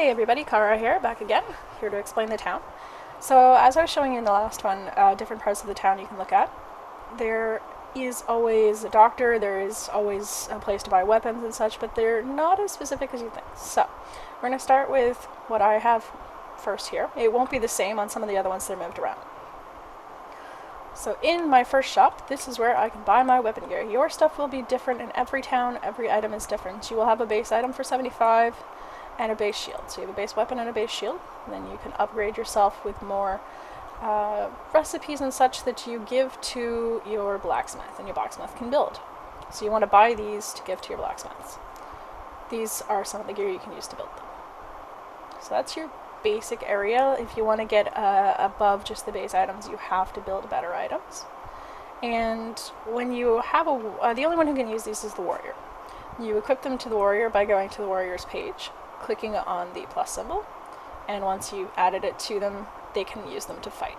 Hey everybody, Kara here, back again, here to explain the town. So as I was showing you in the last one, different parts of the town you can look at. There is always a doctor, there is always a place to buy weapons and such, but they're not as specific as you think. So we're going to start with what I have first here. It won't be the same on some of the other ones that are moved around. So in my first shop, this is where I can buy my weapon gear. Your stuff will be different in every town, every item is different. You will have a base item for 75 and a base shield. So you have a base weapon and a base shield, and then you can upgrade yourself with more recipes and such that you give to your blacksmith, and your blacksmith can build. So you want to buy these to give to your blacksmiths. These are some of the gear you can use to build them. So that's your basic area. If you want to get above just the base items, you have to build better items. And when you have the only one who can use these is the warrior. You equip them to the warrior by going to the warrior's page, clicking on the plus symbol, and once you've added it to them, they can use them to fight.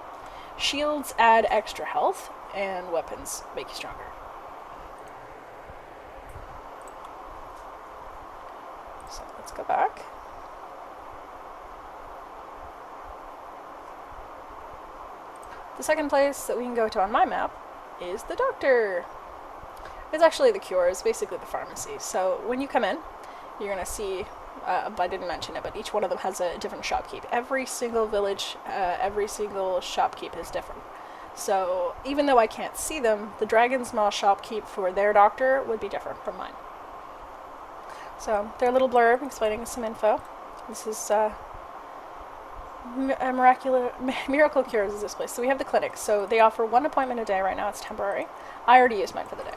Shields add extra health, and weapons make you stronger. So let's go back. The second place that we can go to on my map is the doctor. It's actually the cure, it's basically the pharmacy. So when you come in, you're going to see, I didn't mention it, but each one of them has a different shopkeep. Every single village, every single shopkeep is different. So even though I can't see them, the Dragon's Maw shopkeep for their doctor would be different from mine. So their little blurb explaining some info. This is Miracle Cures is this place. So we have the clinic. So they offer 1 appointment a day right now. It's temporary. I already used mine for the day.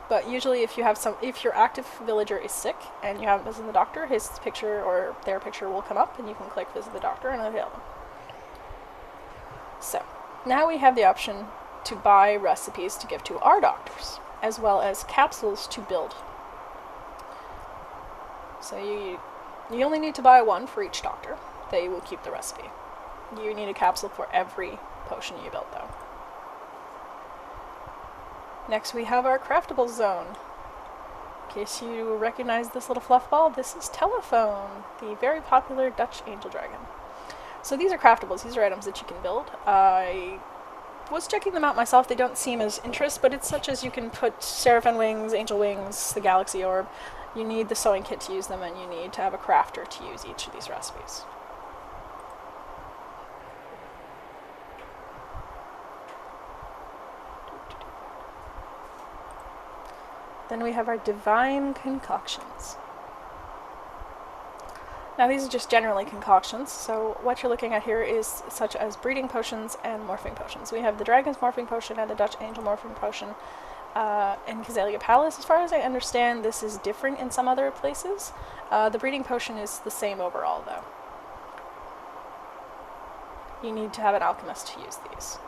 But usually if your active villager is sick and you haven't visited the doctor, his picture or their picture will come up and you can click visit the doctor and it'll heal them. So now we have the option to buy recipes to give to our doctors, as well as capsules to build. So you only need to buy one for each doctor. They will keep the recipe. You need a capsule for every potion you build though. Next we have our craftable zone. In case you recognize this little fluff ball, this is Telephone, the very popular Dutch angel dragon. So these are craftables, these are items that you can build. I was checking them out myself, they don't seem as interest, but it's such as you can put seraphim wings, angel wings, the galaxy orb. You need the sewing kit to use them, and you need to have a crafter to use each of these recipes. Then we have our divine concoctions. Now these are just generally concoctions, so what you're looking at here is such as breeding potions and morphing potions. We have the Dragon's Morphing Potion and the Dutch Angel Morphing Potion in Cazalia Palace. As far as I understand, this is different in some other places. The breeding potion is the same overall though. You need to have an alchemist to use these.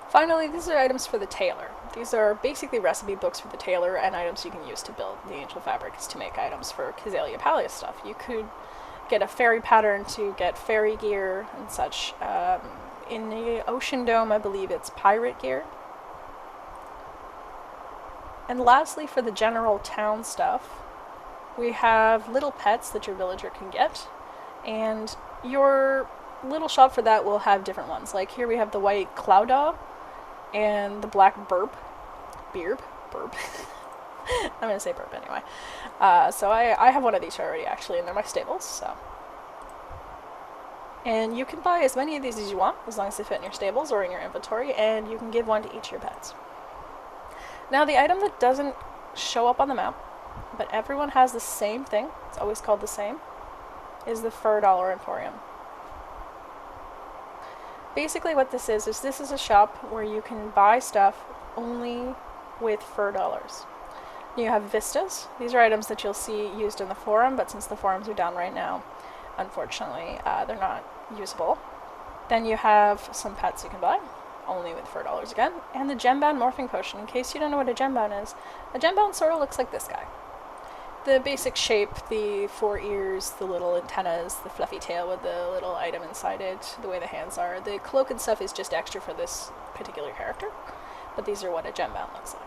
Finally, these are items for the tailor. These are basically recipe books for the tailor and items you can use to build the angel fabrics to make items for Cazalia Palace stuff. You could get a fairy pattern to get fairy gear and such. In the Ocean Dome, I believe it's pirate gear. And lastly, for the general town stuff, we have little pets that your villager can get. And your little shop for that will have different ones. Like here we have the white cloudaw and the black burp. I'm gonna say burp anyway. So I have one of these already actually, and they're my stables, so. And you can buy as many of these as you want, as long as they fit in your stables or in your inventory, and you can give one to each of your pets. Now the item that doesn't show up on the map, but everyone has the same thing, it's always called the same, is the $4 Emporium. Basically what this is a shop where you can buy stuff only with $4. You have vistas. These are items that you'll see used in the forum, but since the forums are down right now, unfortunately, they're not usable. Then you have some pets you can buy, only with $4 again, and the gembound morphing potion. In case you don't know what a gembound is, a gembound sort of looks like this guy. the basic shape, the 4 ears, the little antennas, the fluffy tail with the little item inside it, the way the hands are. The cloak and stuff is just extra for this particular character, but these are what a gem mount looks like.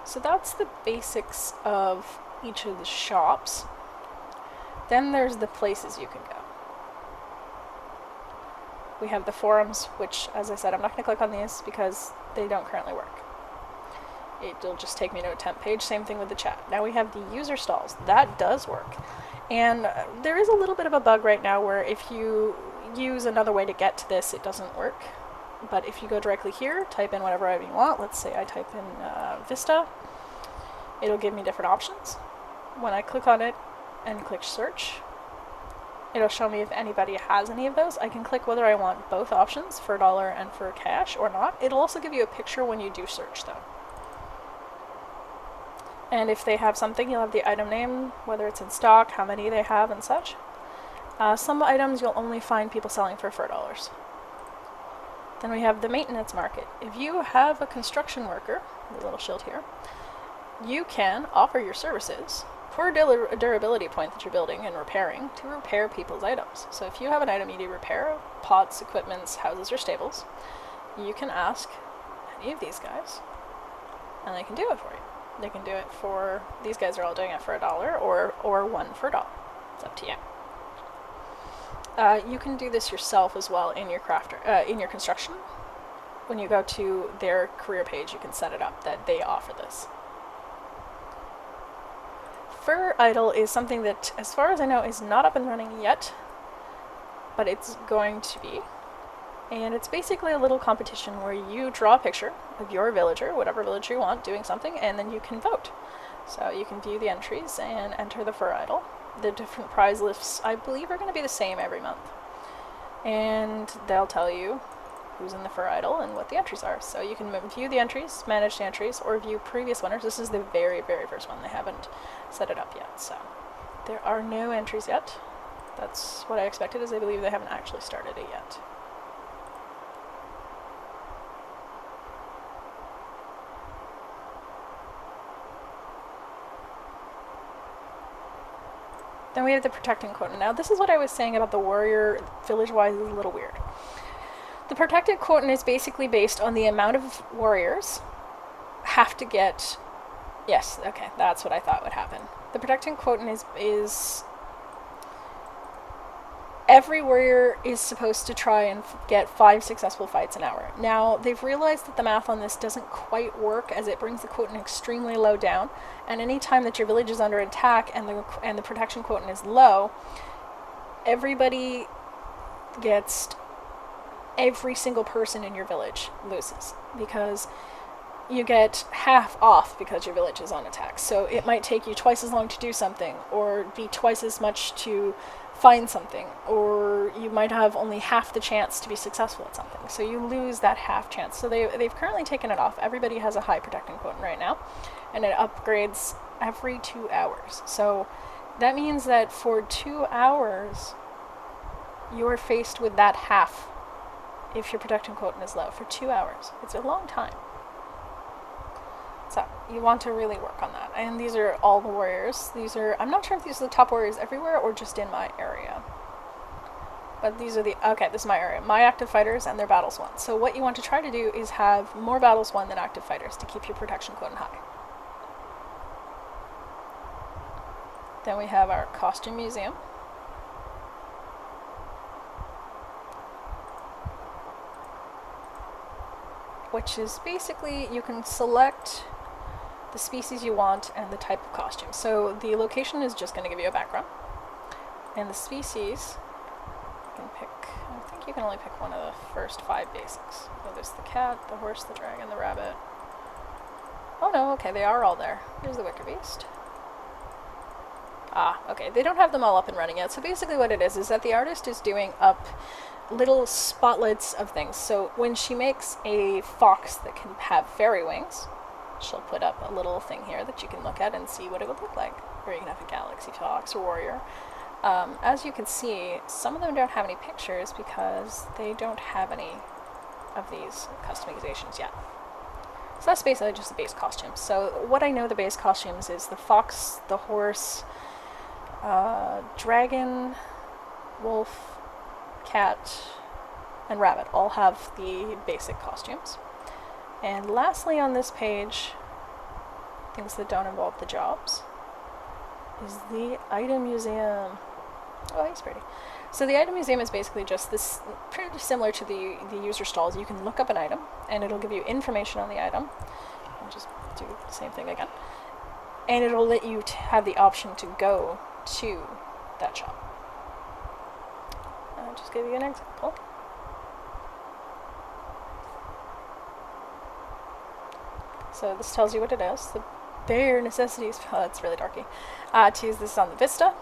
So that's the basics of each of the shops. Then there's the places you can go. We have the forums, which, as I said, I'm not going to click on these because they don't currently work. It'll just take me to a temp page. Same thing with the chat. Now we have the user stalls. That does work. And there is a little bit of a bug right now where if you use another way to get to this, it doesn't work. But if you go directly here, type in whatever item you want. Let's say I type in Vista. It'll give me different options. When I click on it and click search, it'll show me if anybody has any of those. I can click whether I want both options, for $1 and for cash, or not. It'll also give you a picture when you do search, though. And if they have something, you'll have the item name, whether it's in stock, how many they have, and such. Some items you'll only find people selling for $4. Then we have the maintenance market. If you have a construction worker, the little shield here, you can offer your services for a durability point that you're building and repairing to repair people's items. So if you have an item you need to repair, pots, equipments, houses, or stables, you can ask any of these guys, and they can do it for you. They can do it for, these guys are all doing it for $1 or one for $1. It's up to you. You can do this yourself as well in your in your construction. When you go to their career page, you can set it up that they offer this. Fur Idol is something that, as far as I know, is not up and running yet, but it's going to be. And it's basically a little competition where you draw a picture of your villager, whatever villager you want, doing something, and then you can vote. So you can view the entries and enter the Fur Idol. The different prize lists, I believe, are going to be the same every month. And they'll tell you who's in the Fur Idol and what the entries are. So you can view the entries, manage the entries, or view previous winners. This is the very, very first one. They haven't set it up yet, so there are no entries yet. That's what I expected, as I believe they haven't actually started it yet. Then we have the protecting quota. Now this is what I was saying about the warrior village-wise is a little weird. The protected quota is basically based on the amount of warriors have to get... Yes, okay, that's what I thought would happen. The protecting quota is every warrior is supposed to try and get 5 successful fights an hour. Now, they've realized that the math on this doesn't quite work, as it brings the quota extremely low down, and any time that your village is under attack and the protection quota is low, every single person in your village loses, because you get half off because your village is on attack. So it might take you twice as long to do something, or be twice as much to find something, or you might have only half the chance to be successful at something. So you lose that half chance. So they've currently taken it off. Everybody has a high protecting quota right now, and it upgrades every 2 hours. So that means that for 2 hours, you're faced with that half if your protecting quota is low. For 2 hours. It's a long time. So you want to really work on that. And these are all the warriors. These are, I'm not sure if these are the top warriors everywhere or just in my area. But these are the, okay, this is my area. My active fighters and their battles won. So what you want to try to do is have more battles won than active fighters to keep your protection quota high. Then we have our costume museum. Which is basically, you can select the species you want and the type of costume. So the location is just going to give you a background. And the species, you can pick, I think you can only pick one of the first 5 basics. So there's the cat, the horse, the dragon, the rabbit. Oh no, okay, they are all there. Here's the wicker beast. Ah, okay, they don't have them all up and running yet. So basically what it is that the artist is doing up little spotlights of things. So when she makes a fox that can have fairy wings, she'll put up a little thing here that you can look at and see what it would look like. Or you can have a galaxy fox or warrior. As you can see, some of them don't have any pictures because they don't have any of these customizations yet. So that's basically just the base costumes. So what I know the base costumes is the fox, the horse, dragon, wolf, cat, and rabbit all have the basic costumes. And lastly on this page, things that don't involve the jobs, is the item museum. Oh, he's pretty. So the item museum is basically just this, pretty similar to the user stalls. You can look up an item, and it'll give you information on the item. I'll just do the same thing again. And it'll let you have the option to go to that shop. I'll just give you an example. So this tells you what it is. The bare necessities, oh, it's really darky. To use this on the Vista,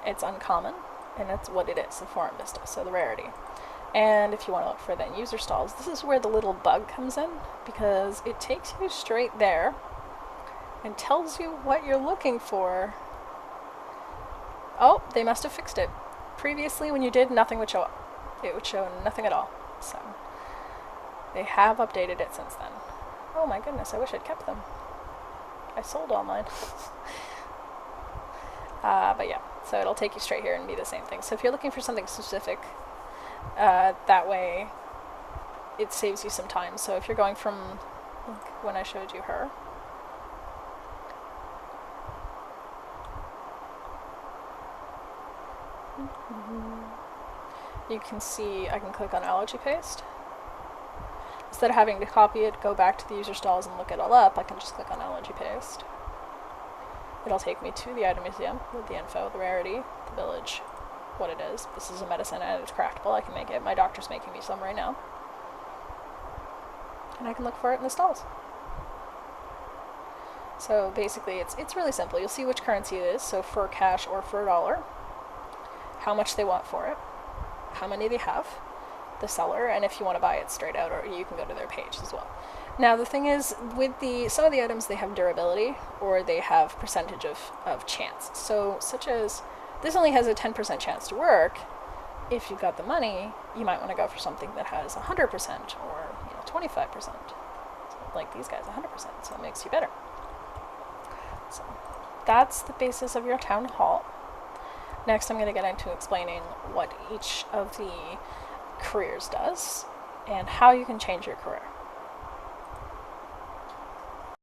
it's uncommon, and that's what it is, the Forum Vista, so the rarity. And if you want to look for the user stalls, this is where the little bug comes in, because it takes you straight there and tells you what you're looking for. Oh, they must have fixed it. Previously, when you did, nothing would show up. It would show nothing at all. So they have updated it since then. Oh my goodness, I wish I'd kept them. I sold all mine. But yeah, so it'll take you straight here and be the same thing. So if you're looking for something specific, that way it saves you some time. So if you're going from, like when I showed you her, you can see I can click on allergy paste. Instead of having to copy it, go back to the user stalls and look it all up, I can just click on allergy paste. It'll take me to the item museum with the info, the rarity, the village, what it is. This is a medicine and it's craftable. I can make it. My doctor's making me some right now. And I can look for it in the stalls. So basically it's really simple. You'll see which currency it is, so for cash or for $1, how much they want for it, how many they have, the seller, and if you want to buy it straight out, or you can go to their page as well. Now the thing is, with some of the items, they have durability, or they have percentage of chance. So such as, this only has a 10% chance to work. If you've got the money, you might want to go for something that has 100% or 25%. So like these guys, 100%, so it makes you better. So that's the basis of your town hall. Next I'm going to get into explaining what each of the careers does and how you can change your career.